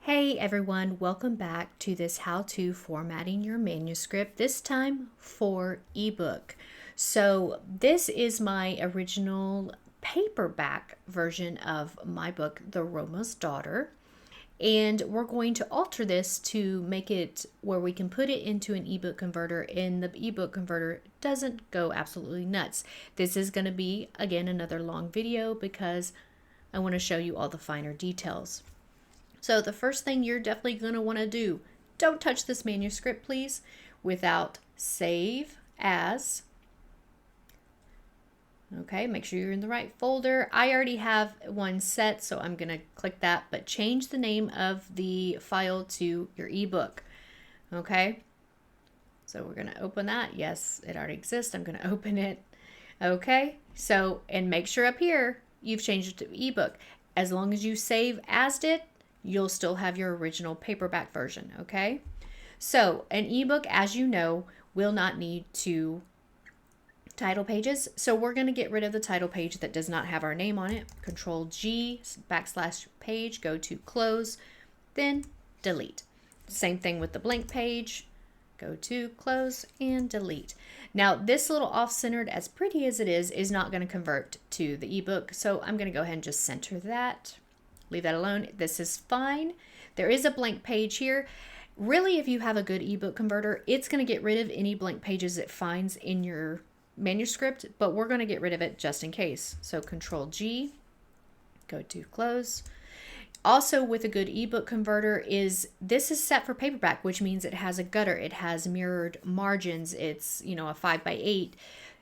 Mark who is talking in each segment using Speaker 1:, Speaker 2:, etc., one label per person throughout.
Speaker 1: Hey everyone, welcome back to this how-to formatting your manuscript, this time for ebook. So this is my original paperback version of my book, The Roma's Daughter. And we're going to alter this to make it where we can put it into an ebook converter and the ebook converter doesn't go absolutely nuts. This is going to be, again, another long video because I want to show you all the finer details. So the first thing you're definitely going to want to do, don't touch this manuscript, please, without save as. Okay, make sure you're in the right folder. I already have one set, so I'm going to click that, but change the name of the file to your ebook. Okay, so we're going to open that. Yes, it already exists. I'm going to open it. Okay, so, and make sure up here you've changed it to ebook. As long as you save as it, you'll still have your original paperback version, okay? So an ebook, as you know, will not need two title pages. So we're going to get rid of the title page that does not have our name on it. Control G, /page, go to close, then delete. Same thing with the blank page. Go to close and delete. Now this little off-centered, as pretty as it is not going to convert to the ebook. So I'm going to go ahead and just center that. Leave that alone. This is fine. There is a blank page here. Really, if you have a good ebook converter, it's going to get rid of any blank pages it finds in your manuscript, but we're going to get rid of it just in case. So Control G, go to close. Also with a good ebook converter this is set for paperback, which means it has a gutter, it has mirrored margins, it's, a 5x8.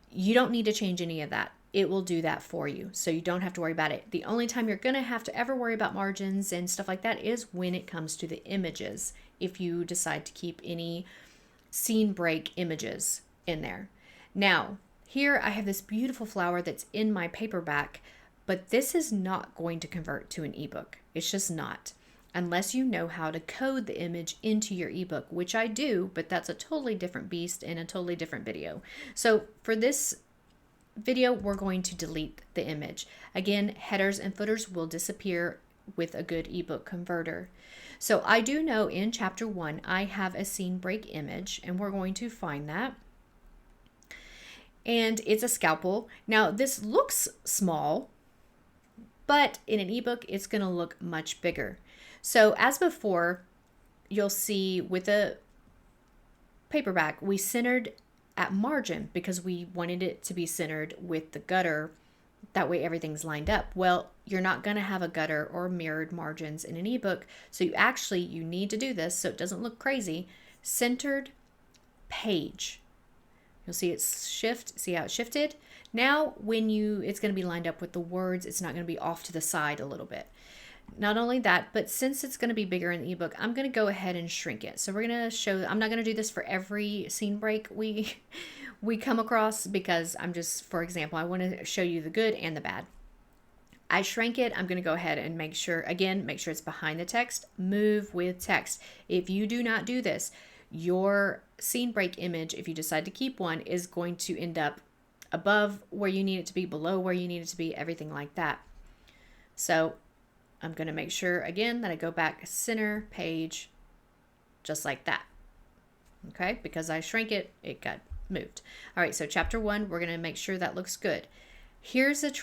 Speaker 1: You don't need to change any of that. It will do that for you, so you don't have to worry about it. The only time you're going to have to ever worry about margins and stuff like that is when it comes to the images, if you decide to keep any scene break images in there. Now, here I have this beautiful flower that's in my paperback, but this is not going to convert to an ebook. It's just not, unless you know how to code the image into your ebook, which I do, but that's a totally different beast and a totally different video. So for this video, we're going to delete the image. Again, headers and footers will disappear with a good ebook converter. So I do know in chapter 1 I have a scene break image, and we're going to find that. And it's a scalpel. Now this looks small, but in an ebook it's going to look much bigger. So as before, you'll see with a paperback we centered at margin because we wanted it to be centered with the gutter. That way everything's lined up. Well, you're not going to have a gutter or mirrored margins in an ebook. So you need to do this so it doesn't look crazy. Centered page. You'll see it's shift. See how it shifted? Now it's going to be lined up with the words. It's not going to be off to the side a little bit. Not only that, but since it's going to be bigger in the ebook, I'm going to go ahead and shrink it. So we're going to show, I'm not going to do this for every scene break we come across because for example, I want to show you the good and the bad. I shrank it. I'm going to go ahead and make sure it's behind the text. Move with text. If you do not do this, your scene break image, if you decide to keep one, is going to end up above where you need it to be, below where you need it to be, everything like that. So I'm going to make sure, again, that I go back center page just like that. Okay, because I shrank it, it got moved. All right, so chapter 1, we're going to make sure that looks good. Here's it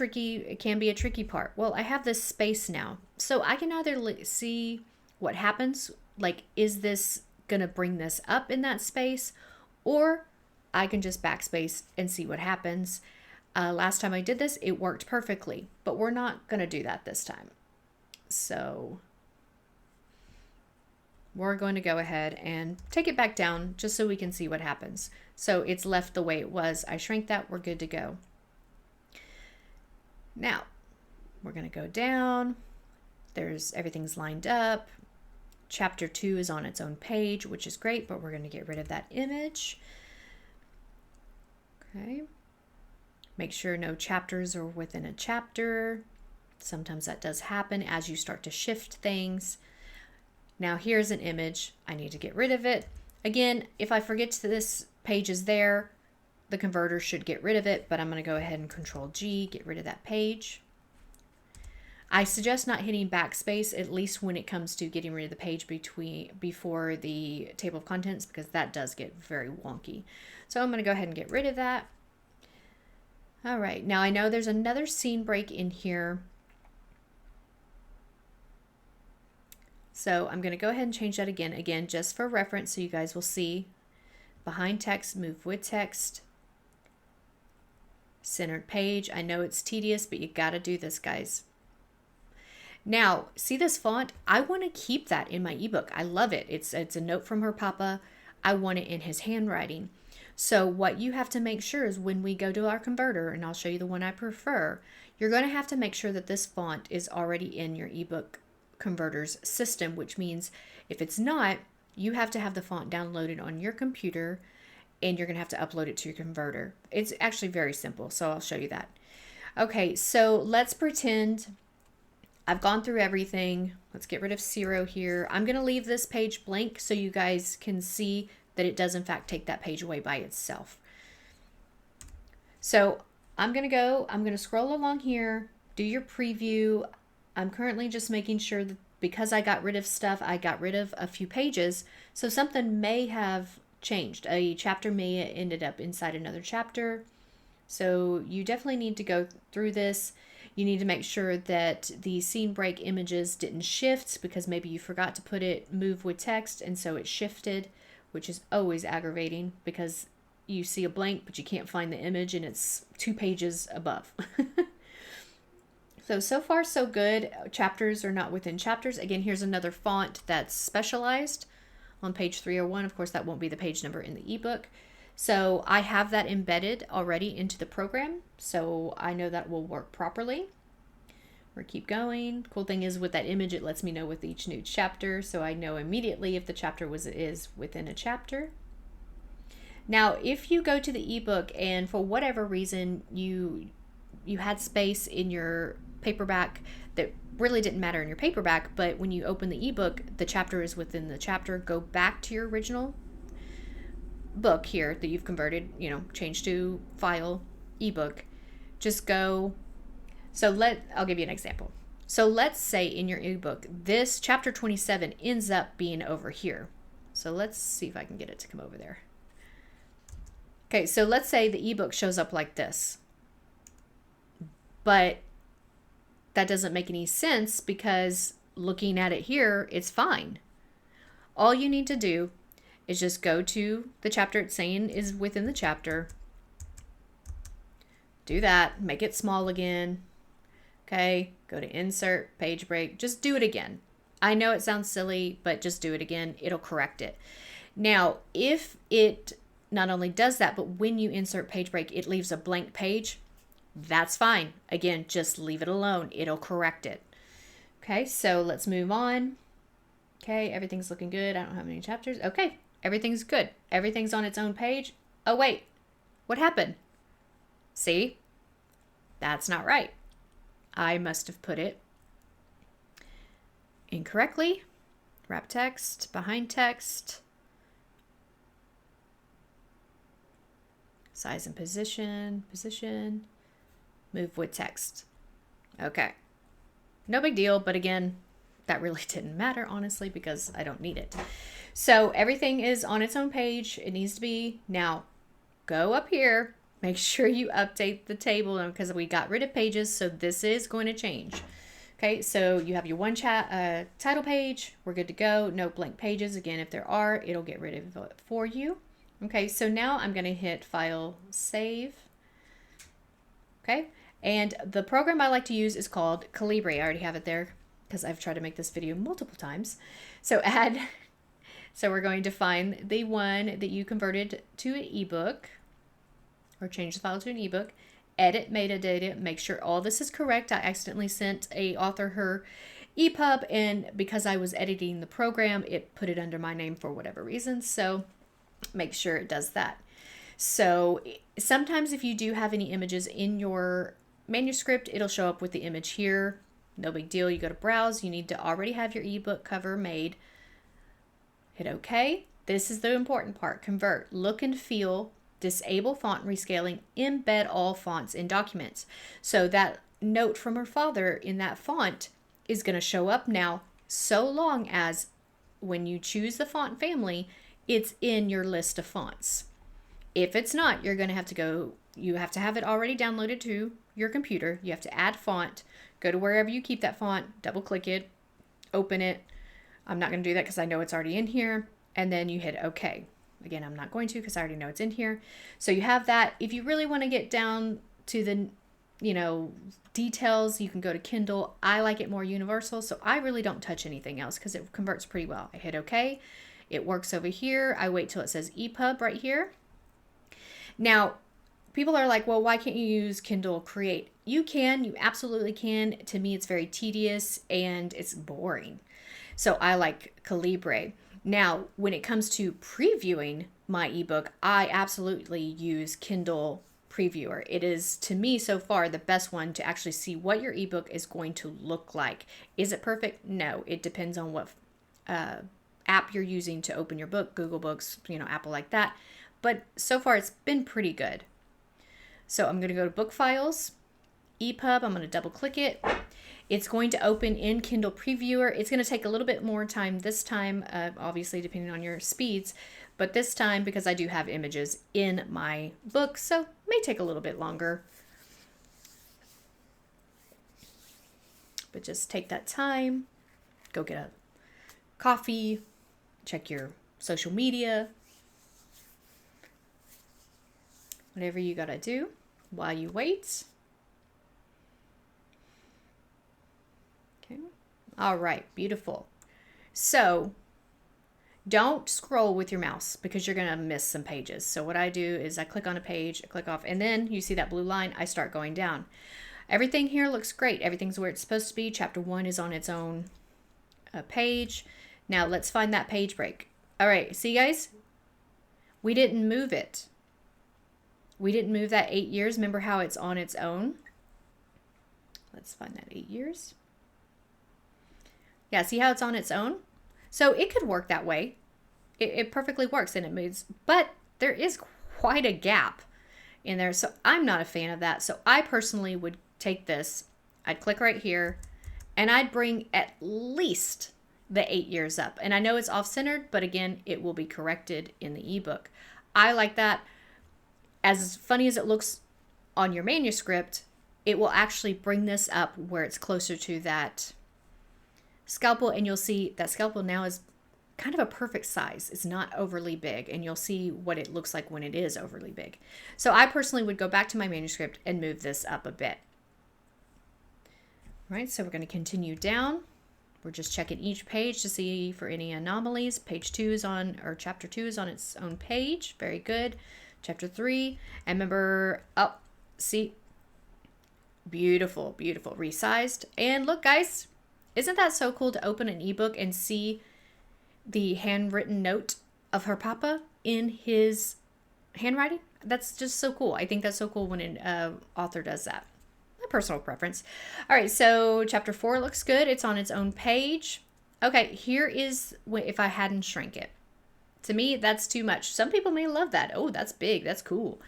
Speaker 1: can be a tricky part. Well, I have this space now. So I can either see what happens, like is this going to bring this up in that space, or I can just backspace and see what happens. Last time I did this, it worked perfectly, but we're not going to do that this time. So we're going to go ahead and take it back down just so we can see what happens. So it's left the way it was. I shrank that. We're good to go. Now we're going to go down. Everything's lined up. Chapter 2 is on its own page, which is great, but we're going to get rid of that image. Okay. Make sure no chapters are within a chapter. Sometimes that does happen as you start to shift things. Now here's an image. I need to get rid of it. Again, if I forget this page is there, the converter should get rid of it, but I'm going to go ahead and Control G, get rid of that page. I suggest not hitting backspace, at least when it comes to getting rid of the page before the table of contents, because that does get very wonky. So I'm going to go ahead and get rid of that. All right, now I know there's another scene break in here. So I'm going to go ahead and change that again, just for reference, so you guys will see. Behind text, move with text. Centered page. I know it's tedious, but you got to do this, guys. Now, see this font? I want to keep that in my ebook. I love it. It's a note from her papa. I want it in his handwriting. So what you have to make sure is when we go to our converter, and I'll show you the one I prefer, you're going to have to make sure that this font is already in your ebook converter's system, which means if it's not, you have to have the font downloaded on your computer and you're going to have to upload it to your converter. It's actually very simple, so I'll show you that. Okay, so let's pretend I've gone through everything. Let's get rid of 0 here. I'm going to leave this page blank so you guys can see that it does in fact take that page away by itself. So I'm going to scroll along here, do your preview. I'm currently just making sure that because I got rid of stuff, I got rid of a few pages. So something may have changed. A chapter may have ended up inside another chapter. So you definitely need to go through this. You need to make sure that the scene break images didn't shift because maybe you forgot to put it move with text and so it shifted, which is always aggravating because you see a blank but you can't find the image and it's 2 pages above. So far so good. Chapters are not within chapters. Again, here's another font that's specialized on page 301. Of course, that won't be the page number in the ebook. So I have that embedded already into the program, so I know that will work properly. We'll keep going. Cool thing is with that image, it lets me know with each new chapter, so I know immediately if the chapter is within a chapter. Now, if you go to the ebook and for whatever reason you had space in your paperback that really didn't matter in your paperback, but when you open the ebook, the chapter is within the chapter, go back to your original book here that you've converted, change to file, ebook. Just go. I'll give you an example. So let's say in your ebook, this chapter 27 ends up being over here. So let's see if I can get it to come over there. Okay, so let's say the ebook shows up like this. But that doesn't make any sense because looking at it here, it's fine. All you need to do is just go to the chapter it's saying is within the chapter. Do that, make it small again. Okay, go to insert, page break, just do it again. I know it sounds silly, but just do it again. It'll correct it. Now, if it not only does that, but when you insert page break, it leaves a blank page, that's fine. Again, just leave it alone. It'll correct it. Okay, so let's move on. Okay, everything's looking good. I don't have any chapters. Okay, everything's good. Everything's on its own page. Oh, wait. What happened? See? That's not right. I must have put it incorrectly. Wrap text, behind text. Size and position. Move with text. Okay. No big deal, but again, that really didn't matter, honestly, because I don't need it. So everything is on its own page. It needs to be. Now, go up here. Make sure you update the table because we got rid of pages, so this is going to change. Okay, so you have your one title page. We're good to go. No blank pages. Again, if there are, it'll get rid of it for you. Okay, so now I'm going to hit File, Save. Okay, and the program I like to use is called Calibre. I already have it there because I've tried to make this video multiple times. So we're going to find the one that you converted to an ebook or change the file to an ebook, edit metadata, make sure all this is correct. I accidentally sent a author her EPUB, and because I was editing the program, it put it under my name for whatever reason. So make sure it does that. So sometimes if you do have any images in your manuscript, it'll show up with the image here. No big deal. You go to browse. You need to already have your ebook cover made. Hit OK. This is the important part. Convert, look and feel, disable font rescaling, embed all fonts in documents. So that note from her father in that font is going to show up now, so long as when you choose the font family, it's in your list of fonts. If it's not, you're going to have to go, you have to have it already downloaded to your computer. You have to add font, go to wherever you keep that font, double click it, open it. I'm not going to do that because I know it's already in here. And then you hit OK. Again, I'm not going to because I already know it's in here. So you have that. If you really want to get down to the, details, you can go to Kindle. I like it more universal, so I really don't touch anything else because it converts pretty well. I hit OK. It works over here. I wait till it says EPUB right here. Now, people are like, well, why can't you use Kindle Create? You can. You absolutely can. To me, it's very tedious and it's boring. So I like Calibre. Now, when it comes to previewing my ebook, I absolutely use Kindle Previewer. It is, to me, so far, the best one to actually see what your ebook is going to look like. Is it perfect? No. It depends on what app you're using to open your book, Google Books, Apple, like that. But so far, it's been pretty good. So I'm going to go to Book Files, EPUB. I'm going to double click it. It's going to open in Kindle Previewer. It's going to take a little bit more time this time, obviously depending on your speeds. But this time, because I do have images in my book, so it may take a little bit longer. But just take that time, go get a coffee, check your social media, whatever you gotta do while you wait. Okay. All right, beautiful. So don't scroll with your mouse because you're going to miss some pages. So what I do is I click on a page, I click off, and then you see that blue line, I start going down. Everything here looks great. Everything's where it's supposed to be. Chapter 1 is on its own page. Now let's find that page break. All right, see guys? We didn't move it. We didn't move that 8 years. Remember how it's on its own? Let's find that 8 years. Yeah, see how it's on its own? So it could work that way. It perfectly works and it moves, but there is quite a gap in there. So I'm not a fan of that. So I personally would take this, I'd click right here, and I'd bring at least the 8 years up. And I know it's off-centered, but again, it will be corrected in the ebook. I like that. As funny as it looks on your manuscript, it will actually bring this up where it's closer to that scalpel, and you'll see that scalpel now is kind of a perfect size. It's not overly big, and you'll see what it looks like when it is overly big. So I personally would go back to my manuscript and move this up a bit. All right, so we're going to continue down. We're just checking each page to see for any anomalies. Page 2 is on, or chapter 2 is on its own page. Very good. Chapter 3, and remember, oh, see, beautiful, beautiful, resized. And look, guys, isn't that so cool to open an ebook and see the handwritten note of her papa in his handwriting? That's just so cool. I think that's so cool when an author does that. My personal preference. All right, so chapter 4 looks good. It's on its own page. Okay, here is if I hadn't shrank it. To me, that's too much. Some people may love that. Oh, that's big. That's cool.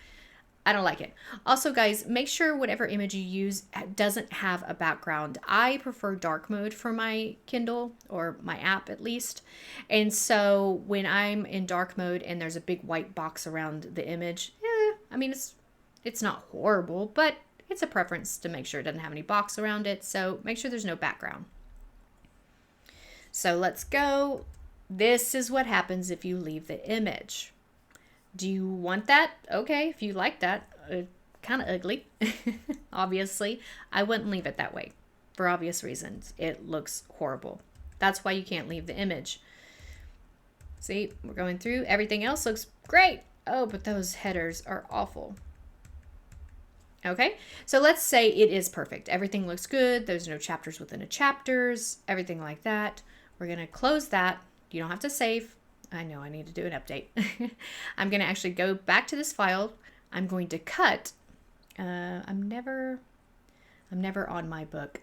Speaker 1: I don't like it. Also, guys, make sure whatever image you use doesn't have a background. I prefer dark mode for my Kindle, or my app at least. And so when I'm in dark mode and there's a big white box around the image, I mean, it's not horrible, but it's a preference to make sure it doesn't have any box around it. So make sure there's no background. So let's go. This is what happens if you leave the image. Do you want that? Okay, if you like that. Kind of ugly, obviously. I wouldn't leave it that way for obvious reasons. It looks horrible. That's why you can't leave the image. See, we're going through. Everything else looks great. Oh, but those headers are awful. Okay, so let's say it is perfect. Everything looks good. There's no chapters within a chapters, everything like that. We're going to close that. You don't have to save. I know I need to do an update. I'm going to actually go back to this file. I'm going to cut. I'm never on my book.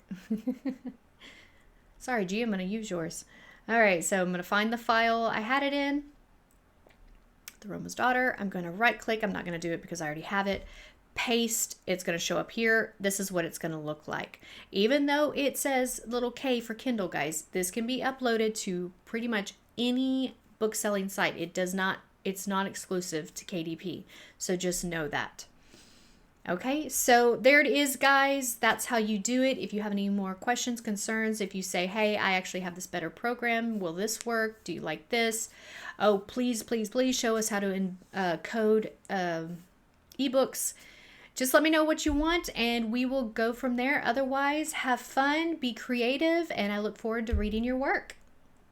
Speaker 1: Sorry, G, I'm going to use yours. All right, so I'm going to find the file I had it in. The Roma's Daughter. I'm going to right click. I'm not going to do it because I already have it. paste, it's going to show up here. This is what it's going to look like. Even though it says little K for Kindle, guys, this can be uploaded to pretty much any book selling site. It's not exclusive to KDP. So just know that. Okay, so there it is, guys. That's how you do it. If you have any more questions, concerns, if you say, hey, I actually have this better program, will this work? Do you like this? Oh, please, please, please show us how to code ebooks. Just let me know what you want and we will go from there. Otherwise, have fun, be creative, and I look forward to reading your work.